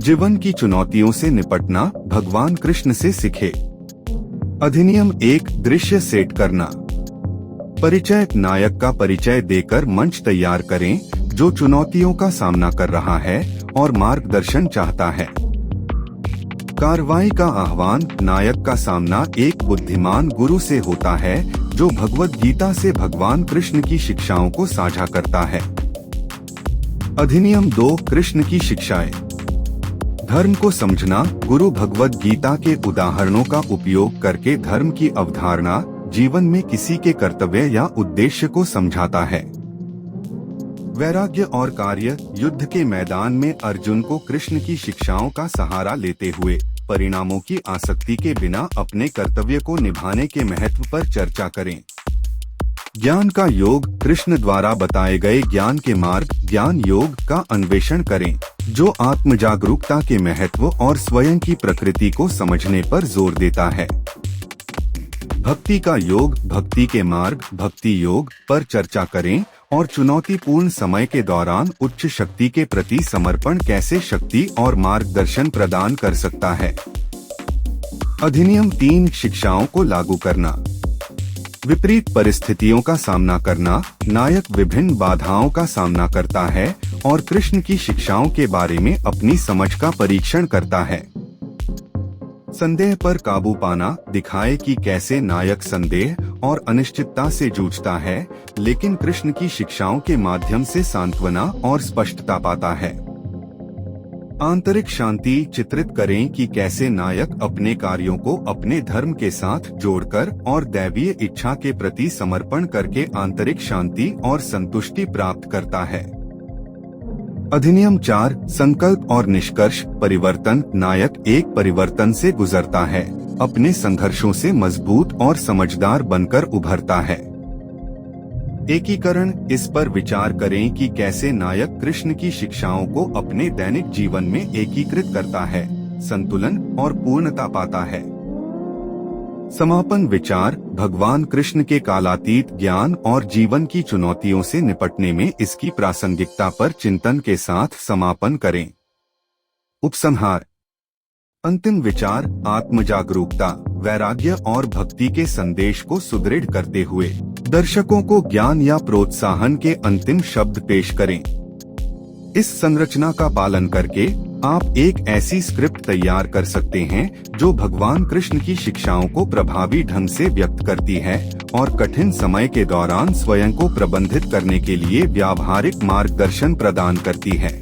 जीवन की चुनौतियों से निपटना भगवान कृष्ण से सीखे। अधिनियम 1 दृश्य सेट करना। परिचय। नायक का परिचय देकर मंच तैयार करें जो चुनौतियों का सामना कर रहा है और मार्गदर्शन चाहता है। कार्रवाई का आह्वान। नायक का सामना एक बुद्धिमान गुरु से होता है जो भगवद गीता से भगवान कृष्ण की शिक्षाओं को साझा करता है। अधिनियम 2 कृष्ण की शिक्षाएं। धर्म को समझना। गुरु भगवद गीता के उदाहरणों का उपयोग करके धर्म की अवधारणा, जीवन में किसी के कर्तव्य या उद्देश्य को समझाता है। वैराग्य और कार्य। युद्ध के मैदान में अर्जुन को कृष्ण की शिक्षाओं का सहारा लेते हुए परिणामों की आसक्ति के बिना अपने कर्तव्य को निभाने के महत्व पर चर्चा करें। ज्ञान का योग। कृष्ण द्वारा बताए गए ज्ञान के मार्ग ज्ञान योग का अन्वेषण करें जो आत्म जागरूकता के महत्व और स्वयं की प्रकृति को समझने पर जोर देता है। भक्ति का योग। भक्ति के मार्ग भक्ति योग पर चर्चा करें और चुनौतीपूर्ण समय के दौरान उच्च शक्ति के प्रति समर्पण कैसे शक्ति और मार्गदर्शन प्रदान कर सकता है। अधिनियम 3 शिक्षाओं को लागू करना। विपरीत परिस्थितियों का सामना करना। नायक विभिन्न बाधाओं का सामना करता है और कृष्ण की शिक्षाओं के बारे में अपनी समझ का परीक्षण करता है। संदेह पर काबू पाना। दिखाए कि कैसे नायक संदेह और अनिश्चितता से जूझता है लेकिन कृष्ण की शिक्षाओं के माध्यम से सांत्वना और स्पष्टता पाता है। आंतरिक शांति चित्रित करें कि कैसे नायक अपने कार्यों को अपने धर्म के साथ जोड़कर और दैवीय इच्छा के प्रति समर्पण करके आंतरिक शांति और संतुष्टि प्राप्त करता है। अधिनियम 4 संकल्प और निष्कर्ष। परिवर्तन। नायक एक परिवर्तन से गुजरता है, अपने संघर्षों से मजबूत और समझदार बनकर उभरता है। एकीकरण। इस पर विचार करें कि कैसे नायक कृष्ण की शिक्षाओं को अपने दैनिक जीवन में एकीकृत करता है, संतुलन और पूर्णता पाता है। समापन विचार। भगवान कृष्ण के कालातीत ज्ञान और जीवन की चुनौतियों से निपटने में इसकी प्रासंगिकता पर चिंतन के साथ समापन करें। उपसंहार। अंतिम विचार। आत्म जागरूकता, वैराग्य और भक्ति के संदेश को सुदृढ़ करते हुए दर्शकों को ज्ञान या प्रोत्साहन के अंतिम शब्द पेश करें। इस संरचना का पालन करके आप एक ऐसी स्क्रिप्ट तैयार कर सकते हैं जो भगवान कृष्ण की शिक्षाओं को प्रभावी ढंग से व्यक्त करती है और कठिन समय के दौरान स्वयं को प्रबंधित करने के लिए व्यावहारिक मार्गदर्शन प्रदान करती है।